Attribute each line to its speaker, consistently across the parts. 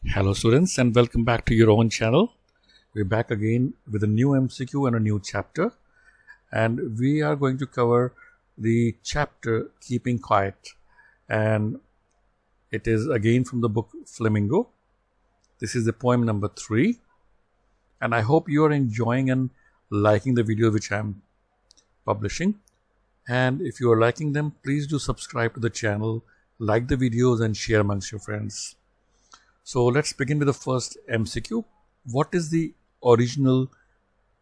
Speaker 1: Hello students and welcome back to your own channel. We're back again with a new MCQ and a new chapter, and we are going to cover the chapter Keeping Quiet, and it is again from the book Flamingo. This is the poem number 3, and I hope you are enjoying and liking the videos which I'm publishing. And if you are liking them, please do subscribe to the channel, like the videos and share amongst your friends. So let's begin with the first MCQ. What is the original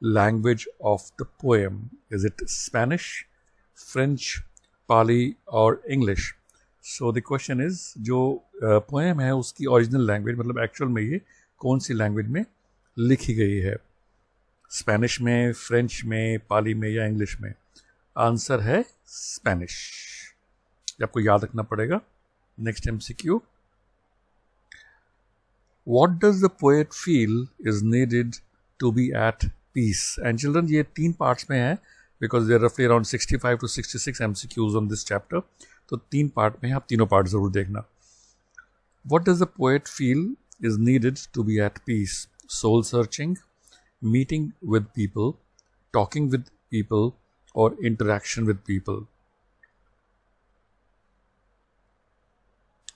Speaker 1: language of the poem? Is it Spanish, French, Pali or English? So the question is, जो poem है उसकी original language मतलब actual में ये कौन सी language में लिखी गई है? स्पेनिश में, फ्रेंच में, पाली में या इंग्लिश में? आंसर है स्पेनिश. आपको याद रखना पड़ेगा. Next MCQ. What does the poet feel is needed to be at peace? And children, ये 3 parts में है because there are roughly around 65 to 66 MCQs on this chapter. तो 3 part में है, आप तीनों part ज़रूर देखना. What does the poet feel is needed to be at peace? Soul searching, meeting with people, talking with people, or interaction with people.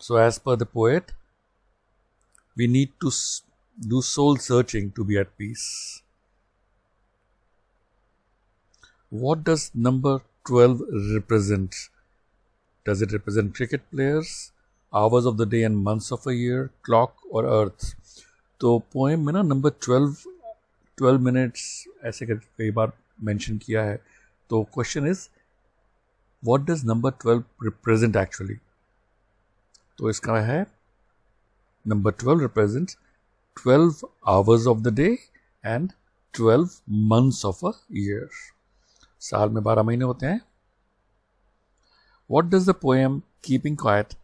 Speaker 1: So as per the poet, we need to do soul searching to be at peace. What does number 12 represent? Does it represent cricket players, hours of the day and months of a year, clock or earth? तो poem में ना number 12 minutes ऐसे करके कई बार mention किया है. तो question is, what does number 12 represent actually? तो इसका है Number 12 represents 12 hours of the day and 12 months of a year. साल में 12 महीने होते हैं. What does the poem Keeping Quiet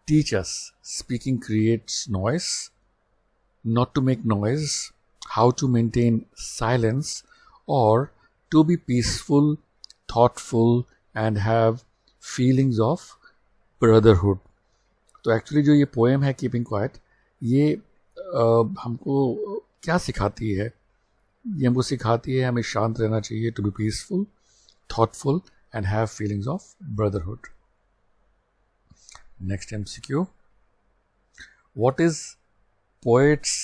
Speaker 1: teach us? Speaking creates noise. Not to make noise. How to maintain silence. Or to be peaceful, thoughtful and have feelings of brotherhood. तो actually जो ये poem है keeping quiet, ये हमको क्या सिखाती है? ये हमको सिखाती है हमें शांत रहना चाहिए, to be peaceful, thoughtful and have feelings of brotherhood. Next MCQ. What is poet's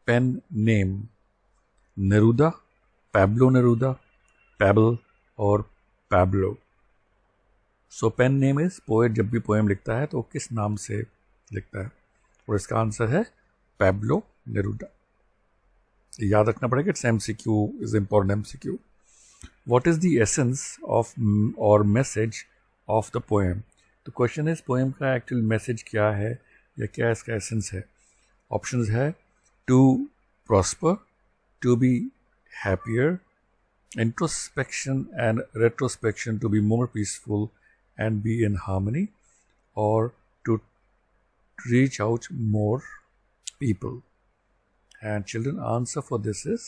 Speaker 1: pen name? Neruda, Pablo Neruda, Pablo और Pablo. So pen name is, poet जब भी पोएम लिखता है तो किस नाम से लिखता है? और इसका आंसर है पैब्लो नेरूदा. याद रखना पड़ेगा. It's MCQ, is important MCQ. What is the essence of और मैसेज ऑफ द पोएम? तो क्वेश्चन इज, पोएम का एक्चुअल मैसेज क्या है या क्या इसका एसेंस है? ऑप्शंस है to prosper, to be happier, introspection and retrospection, to be more peaceful and be in harmony, or to reach out more people. And children, answer for this is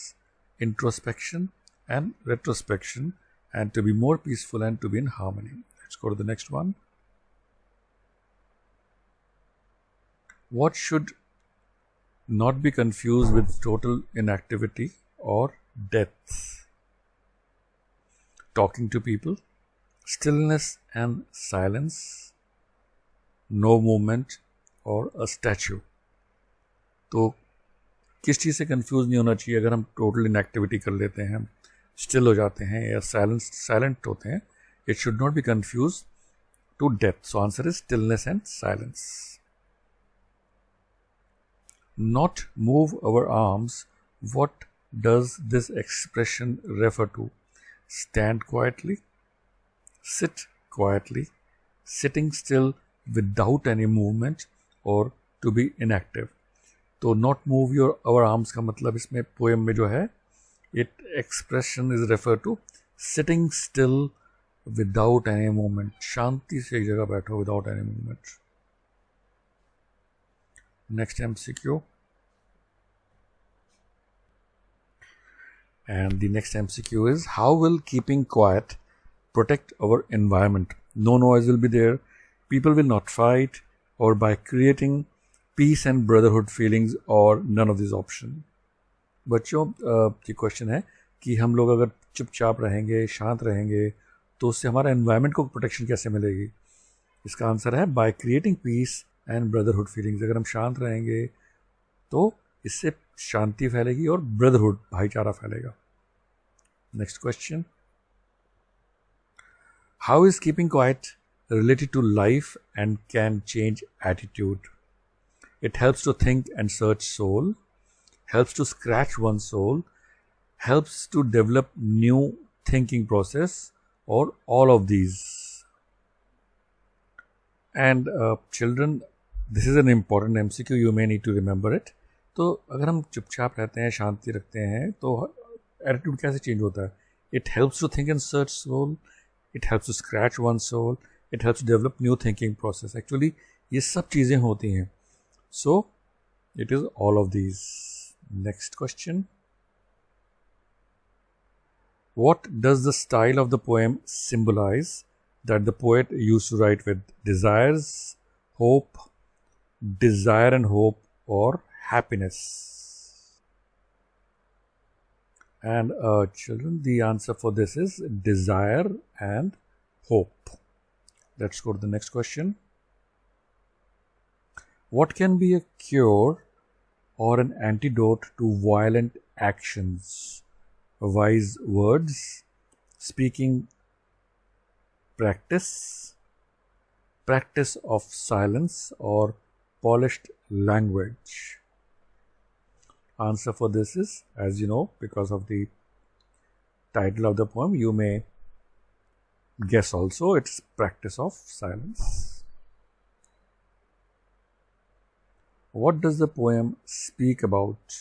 Speaker 1: introspection and retrospection, and to be more peaceful and to be in harmony. Let's go to the next one. What should not be confused with total inactivity or death? Talking to people, stillness and silence, no movement और a statue. तो किस चीज़ से confuse नहीं होना चाहिए अगर हम total inactivity कर लेते हैं, स्टिल हो जाते हैं या साइलेंट होते हैं? It should not be confuse to death. So answer is stillness and silence. Not move our arms. What does this expression refer to? Stand quietly, sit quietly, sitting still without any movement, or to be inactive. तो not move our arms का मतलब इसमें poem में जो है, it expression is referred to sitting still without any movement. शांति से एक जगह बैठो without any movement. Next MCQ. And the next MCQ is, how will keeping quiet protect our environment? No noise will be there, people will not fight, or by creating peace and brotherhood feelings or none of these option? बच्चों ये question है कि हम लोग अगर चुपचाप रहेंगे, शांत रहेंगे, तो उससे हमारा एनवायरनमेंट को प्रोटेक्शन कैसे मिलेगी? इसका आंसर है by creating peace and brotherhood feelings. अगर हम शांत रहेंगे तो इससे शांति फैलेगी और ब्रदरहुड, भाईचारा फैलेगा. Next question, how is keeping quiet related to life and can change attitude? It helps to think and search soul, helps to scratch one's soul, helps to develop new thinking process, or all of these. And children, this is an important MCQ, you may need to remember it. तो अगर हम चुपचाप रहते हैं, शांति रखते हैं, तो attitude कैसे चेंज होता है? It helps to think and search soul, it helps to scratch one's soul, it helps to develop new thinking process. Actually ये सब चीज़ें होती हैं. So it is all of these. Next question, what does the style of the poem symbolize that the poet used to write with? Desires, hope, desire and hope, or happiness? And children, the answer for this is desire and hope. Let's go to the next question. What can be a cure or an antidote to violent actions? Wise words, speaking practice, practice of silence, or polished language? Answer for this is, as you know, because of the title of the poem, you may guess also, it's practice of silence. What does the poem speak about?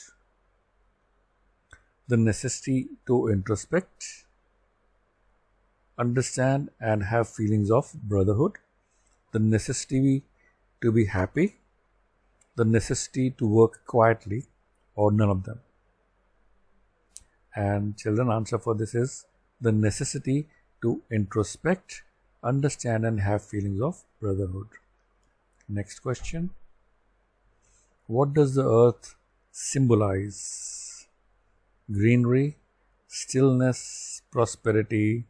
Speaker 1: The necessity to introspect, understand and have feelings of brotherhood, the necessity to be happy, the necessity to work quietly, or none of them. And children, answer for this is the necessity to introspect, understand and have feelings of brotherhood. Next question, what does the earth symbolize? Greenery, stillness, prosperity,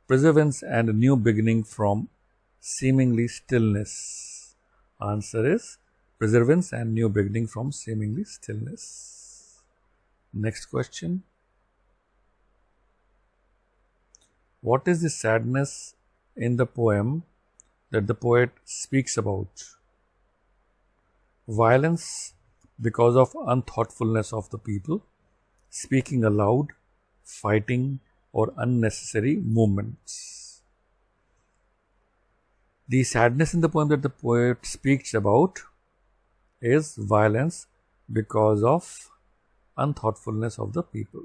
Speaker 1: perseverance and a new beginning from seemingly stillness. Answer is perseverance and new beginning from seemingly stillness. Next question, what is the sadness in the poem that the poet speaks about? Violence because of unthoughtfulness of the people, speaking aloud, fighting, or unnecessary movements. The sadness in the poem that the poet speaks about is violence because of unthoughtfulness of the people.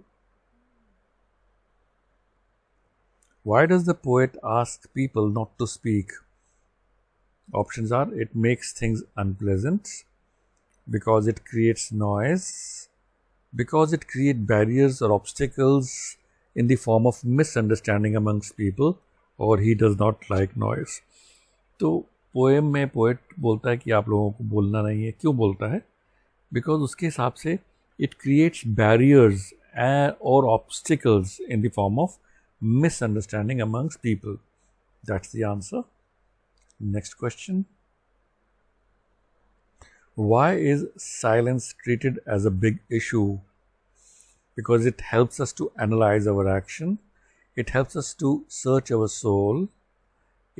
Speaker 1: Why does the poet ask people not to speak? Options are, it makes things unpleasant, because it creates noise, because it creates barriers or obstacles in the form of misunderstanding amongst people, or he does not like noise. तो poem में poet बोलता है कि आप लोगों को बोलना नहीं है. क्यों बोलता है? बिकॉज उसके हिसाब से इट क्रिएट्स बैरियर्स और obstacles in the form of misunderstanding amongst people. That's the answer. Next question, why is silence treated as a big issue? Because it helps us to analyze our action, it helps us to search our soul,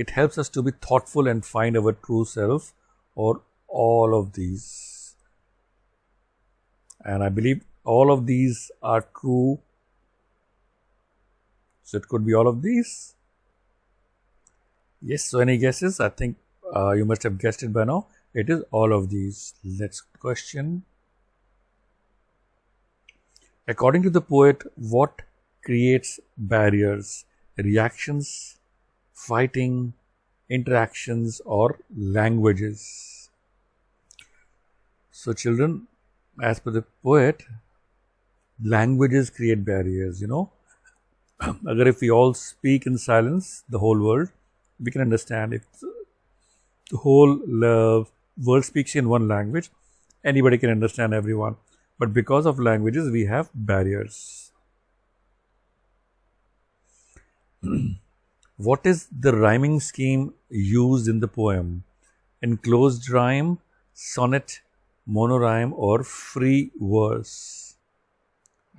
Speaker 1: it helps us to be thoughtful and find our true self, or all of these. And I believe all of these are true. So it could be all of these. Yes, so any guesses? I think you must have guessed it by now. It is all of these. Next question. According to the poet, what creates barriers? Reactions, fighting, interactions, or languages? So children, as per the poet, languages create barriers, you know. Agar if we all speak in silence, the whole world, we can understand it. The whole love, world speaks in one language, anybody can understand everyone. But because of languages, we have barriers. What is the rhyming scheme used in the poem? Enclosed rhyme, sonnet, monorhyme, or free verse?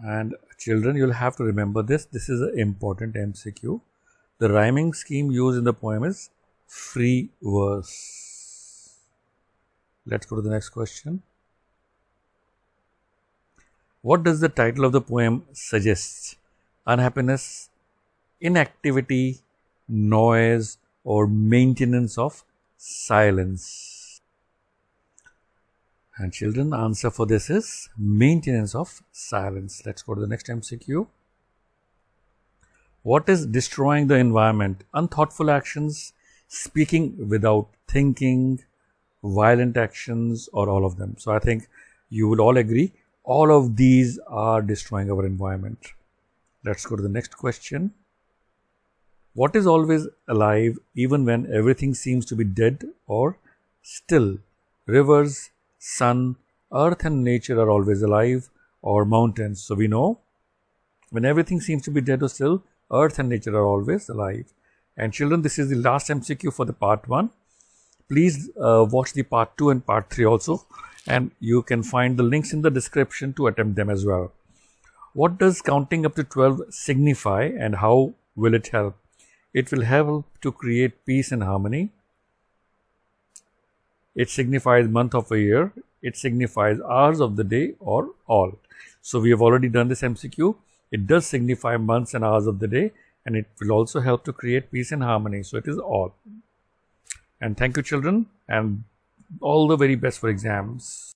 Speaker 1: And children, you'll have to remember this. This is an important MCQ. The rhyming scheme used in the poem is free verse. Let's go to the next question. What does the title of the poem suggest? Unhappiness, inactivity, noise, or maintenance of silence? And children, answer for this is maintenance of silence. Let's go to the next MCQ. What is destroying the environment? Unthoughtful actions, speaking without thinking, violent actions, or all of them? So I think you would all agree all of these are destroying our environment. Let's go to the next question. What is always alive even when everything seems to be dead or still? Rivers, sun, earth and nature are always alive, or mountains? So we know when everything seems to be dead or still, earth and nature are always alive. And children, this is the last MCQ for the part 1. Please watch the part 2 and part 3 also, and you can find the links in the description to attempt them as well. What does counting up to 12 signify and how will it help? It will help to create peace and harmony. It signifies month of a year. It signifies hours of the day or all. So we have already done this MCQ. It does signify months and hours of the day, and it will also help to create peace and harmony. So it is all. And thank you, children, and all the very best for exams.